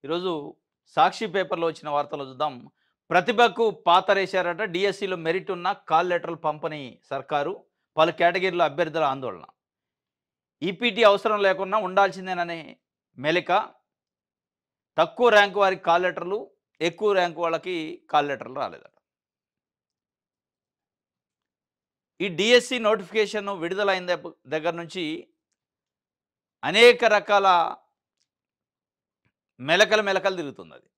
ఈరోజు సాక్షి పేపర్లో వచ్చిన వార్తలు చూద్దాం. ప్రతిభకు పాతరేశారట. డిఎస్సిలో మెరిట్ ఉన్న కాల్ లెటర్లు పంపని సర్కారు. పలు కేటగిరీల అభ్యర్థుల ఆందోళన. ఈపీటీ అవసరం లేకున్నా ఉండాల్సిందేననే మెలిక. తక్కువ ర్యాంకు వారికి కాల్ లెటర్లు, ఎక్కువ ర్యాంకు వాళ్ళకి కాల్ లెటర్లు రాలేదట. ఈ డిఎస్సి నోటిఫికేషన్ విడుదలైన దగ్గర నుంచి అనేక రకాల మెలకలు తిరుగుతుంది అది.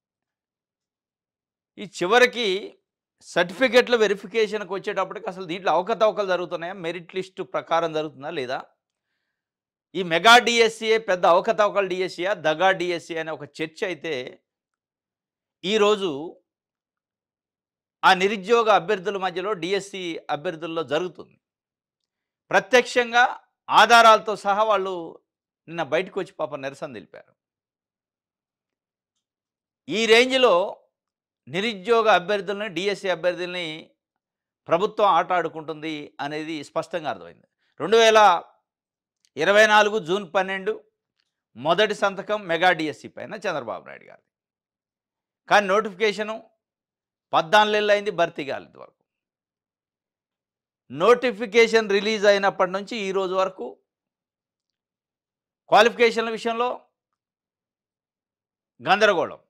ఈ చివరికి సర్టిఫికెట్ల వెరిఫికేషన్కి వచ్చేటప్పటికి అసలు దీంట్లో అవకతవకలు జరుగుతున్నాయా? మెరిట్ లిస్టు ప్రకారం జరుగుతుందా లేదా? ఈ మెగా డిఎస్సిఏ పెద్ద అవకతవకల డిఎస్సియా, దగా డిఎస్సి అనే ఒక చర్చ అయితే ఈరోజు ఆ నిరుద్యోగ అభ్యర్థుల మధ్యలో డిఎస్సి అభ్యర్థుల్లో జరుగుతుంది. ప్రత్యక్షంగా ఆధారాలతో సహా వాళ్ళు నిన్న బయటకు వచ్చి పాపం నిరసన తెలిపారు. ఈ రేంజ్లో నిరుద్యోగ అభ్యర్థుల్ని, డిఎస్సి అభ్యర్థుల్ని ప్రభుత్వం ఆట ఆడుకుంటుంది అనేది స్పష్టంగా అర్థమైంది. 2024 జూన్ 12 మొదటి సంతకం మెగా డిఎస్సి పైన చంద్రబాబు నాయుడు గారిది. కానీ నోటిఫికేషను 14 నెలలు అయింది, భర్తీ కాలేదు వరకు. నోటిఫికేషన్ రిలీజ్ అయినప్పటి నుంచి ఈ రోజు వరకు క్వాలిఫికేషన్ల విషయంలో గందరగోళం,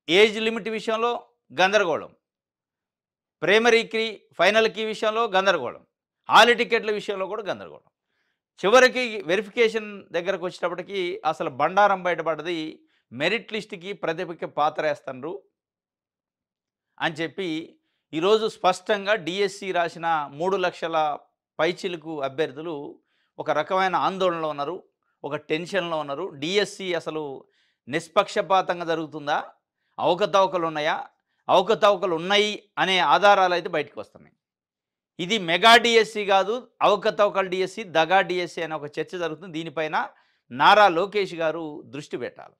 ఏజ్ లిమిట్ విషయంలో గందరగోళం, ప్రైమరీకి ఫైనల్కి విషయంలో గందరగోళం, హాల్ టికెట్ల విషయంలో కూడా గందరగోళం. చివరికి వెరిఫికేషన్ దగ్గరకు వచ్చేటప్పటికి అసలు బండారం బయటపడ్డది. మెరిట్ లిస్ట్కి ప్రతిభకి పాతరేస్తున్నారు అని చెప్పి ఈరోజు స్పష్టంగా డిఎస్సి రాసిన 3 లక్షల పైచిలకు అభ్యర్థులు ఒక రకమైన ఆందోళనలో ఉన్నారు, ఒక టెన్షన్లో ఉన్నారు. డిఎస్సి అసలు నిష్పక్షపాతంగా జరుగుతుందా? అవకతవకలు ఉన్నాయా? అవకతవకలు ఉన్నాయి అనే ఆధారాలు అయితే బయటకు వస్తున్నాయి. ఇది మెగా డిఎస్సి కాదు, అవకతవకల డిఎస్సి, దగా డిఎస్సి అనే ఒక చర్చ జరుగుతుంది. దీనిపైన నారా లోకేష్ గారు దృష్టి పెట్టాలి.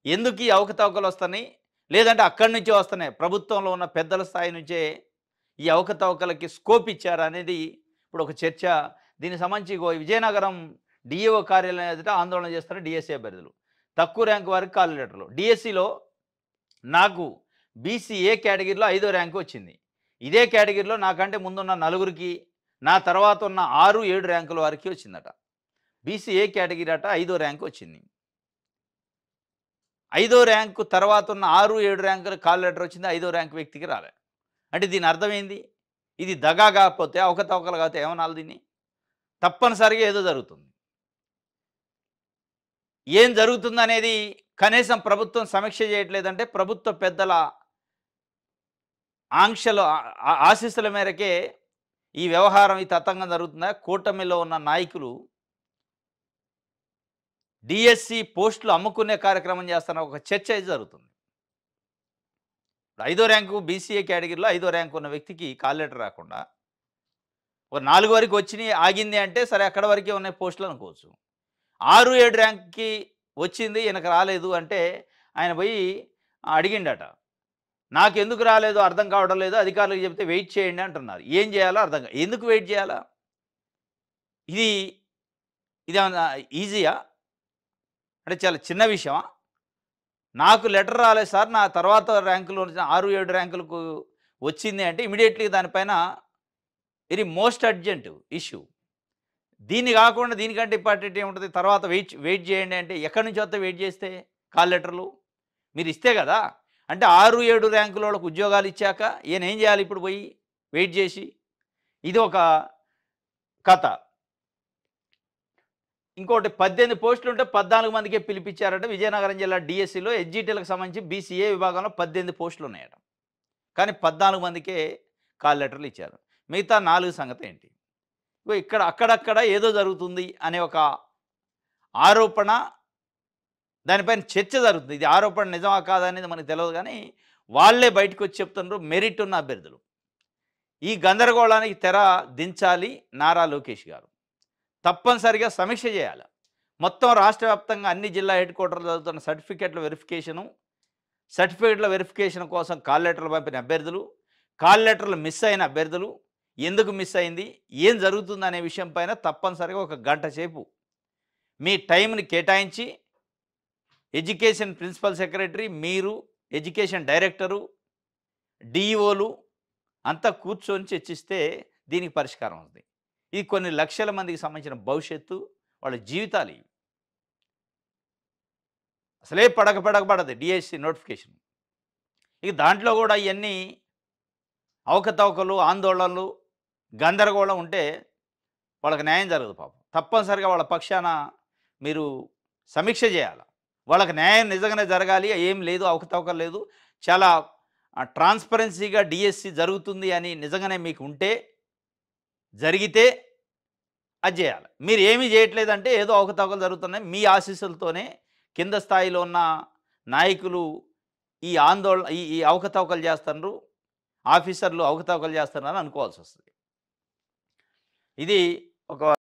ఎందుకు ఈ అవకతవకలు వస్తున్నాయి? లేదంటే అక్కడి నుంచే వస్తున్నాయి, ప్రభుత్వంలో ఉన్న పెద్దల స్థాయి నుంచే ఈ అవకతవకలకి స్కోప్ ఇచ్చారా అనేది ఇప్పుడు ఒక చర్చ. దీనికి సంబంధించి విజయనగరం డిఈఓ కార్యాలయం ఎదుట ఆందోళన చేస్తున్న డిఎస్సి అభ్యర్థులు. తక్కువ ర్యాంకు వారికి కాల్ లెటర్లు. డిఎస్సిలో నాకు బీసీఏ కేటగిరీలో 5వ ర్యాంకు వచ్చింది. ఇదే కేటగిరీలో నాకంటే ముందున్న నలుగురికి, నా తర్వాత ఉన్న 6, 7 ర్యాంకుల వారికి వచ్చిందట. బీసీఏ కేటగిరీ అట 5వ ర్యాంకు వచ్చింది. 5వ ర్యాంకు తర్వాత ఉన్న 6, 7 ర్యాంకుల కాల్ లెటర్ వచ్చింది, 5వ ర్యాంకు వ్యక్తికి రాలే. అంటే దీని అర్థం ఏంది? ఇది దగా కాకపోతే, అవకతవకలు కాకపోతే ఏమనాలి దీన్ని? తప్పనిసరిగా ఏదో జరుగుతుంది. ఏం జరుగుతుందనేది కనీసం ప్రభుత్వం సమీక్ష చేయట్లేదంటే ప్రభుత్వ పెద్దల ఆంక్షలు, ఆశీస్సుల మేరకే ఈ వ్యవహారం ఈ తతంగం జరుగుతుందా? కూటమిలో ఉన్న నాయకులు డిఎస్సి పోస్టులు అమ్ముకునే కార్యక్రమం చేస్తున్న ఒక చర్చ అయితే జరుగుతుంది. 5వ ర్యాంకు బీసీఏ కేటగిరీలో 5వ ర్యాంకు ఉన్న వ్యక్తికి కాల్ లెటర్ రాకుండా ఒక 4 వరకు వచ్చినాయి, ఆగింది అంటే సరే అక్కడ వరకే ఉన్నాయి పోస్టులు అనుకోవచ్చు. 6, 7 ర్యాంక్కి వచ్చింది, ఈయనకు రాలేదు అంటే ఆయన పోయి అడిగిండట. నాకు ఎందుకు రాలేదు అర్థం కావడం లేదు, అధికారులకు చెప్తే వెయిట్ చేయండి అంటున్నారు. ఏం చేయాలో అర్థం కాదు. ఎందుకు వెయిట్ చేయాలా? ఇదేమన్నా ఈజీయా? అంటే చాలా చిన్న విషయమా? నాకు లెటర్ రాలేదు సార్, నా తర్వాత ర్యాంకులో 6, 7 ర్యాంకులకు వచ్చింది అంటే ఇమీడియట్లీ దానిపైన వెరీ మోస్ట్ అర్జెంట్ ఇష్యూ. దీన్ని కాకుండా దీనికంటే ఇంపార్టెంట్ ఏముంటుంది? తర్వాత వెయిట్ చేయండి అంటే ఎక్కడి నుంచి వస్తే వెయిట్ చేస్తే కాల్ లెటర్లు మీరు ఇస్తే కదా. అంటే 6, 7 ర్యాంకుల వాళ్ళకు ఉద్యోగాలు ఇచ్చాక ఈయన ఏం చేయాలి ఇప్పుడు పోయి వెయిట్ చేసి? ఇది ఒక కథ. ఇంకోటి 18 పోస్టులు ఉంటే 14 మందికే పిలిపించారట. విజయనగరం జిల్లా డిఎస్సిలో ఎస్జిటీలకు సంబంధించి బీసీఏ విభాగంలో 18 పోస్టులు ఉన్నాయట. కానీ 14 మందికే కాల్ లెటర్లు ఇచ్చారు. మిగతా 4 సంగతి ఏంటి? ఇక్కడ అక్కడక్కడ ఏదో జరుగుతుంది అనే ఒక ఆరోపణ, దానిపైన చర్చ జరుగుతుంది. ఇది ఆరోపణ నిజమా కాదా అనేది మనకు తెలియదు, కానీ వాళ్ళే బయటకు వచ్చి చెప్తున్నారు మెరిట్ ఉన్న అభ్యర్థులు. ఈ గందరగోళానికి తెర దించాలి నారా లోకేష్ గారు. తప్పనిసరిగా సమీక్ష చేయాలి. మొత్తం రాష్ట్ర వ్యాప్తంగా అన్ని జిల్లా హెడ్ క్వార్టర్లు జరుగుతున్న సర్టిఫికెట్ల వెరిఫికేషన్ కోసం కాల్ లెటర్లు పంపిన అభ్యర్థులు, కాల్ లెటర్లు మిస్ అయిన అభ్యర్థులు, ఎందుకు మిస్ అయింది, ఏం జరుగుతుంది అనే విషయం పైన తప్పనిసరిగా ఒక గంట సేపు మీ టైంని కేటాయించి ఎడ్యుకేషన్ ప్రిన్సిపల్ సెక్రటరీ, మీరు, ఎడ్యుకేషన్ డైరెక్టరు, డిఈఓలు అంతా కూర్చొని చర్చిస్తే దీనికి పరిష్కారం ఉంది. ఇది కొన్ని లక్షల మందికి సంబంధించిన భవిష్యత్తు, వాళ్ళ జీవితాలు ఇవి. అసలే పడదు డిఎస్సి నోటిఫికేషన్. ఇక దాంట్లో కూడా ఇవన్నీ అవకతవకలు, ఆందోళనలు, గందరగోళం ఉంటే వాళ్ళకి న్యాయం జరగదు పాపం. తప్పనిసరిగా వాళ్ళ పక్షాన మీరు సమీక్ష చేయాలి. వాళ్ళకి న్యాయం నిజంగానే జరగాలి, ఏం లేదు, అవకతవకలు లేదు, చాలా ట్రాన్స్పరెన్సీగా డిఎస్సి జరుగుతుంది అని నిజంగానే మీకు ఉంటే, జరిగితే అది చేయాలి. మీరు ఏమీ చేయట్లేదంటే ఏదో అవకతవకలు జరుగుతున్నాయి, మీ ఆశీస్సులతోనే కింద స్థాయిలో ఉన్న నాయకులు ఈ ఆందోళన ఈ అవకతవకలు చేస్తున్నారు, ఆఫీసర్లు అవకతవకలు చేస్తున్నారని అనుకోవాల్సి వస్తుంది. ఇది ఒక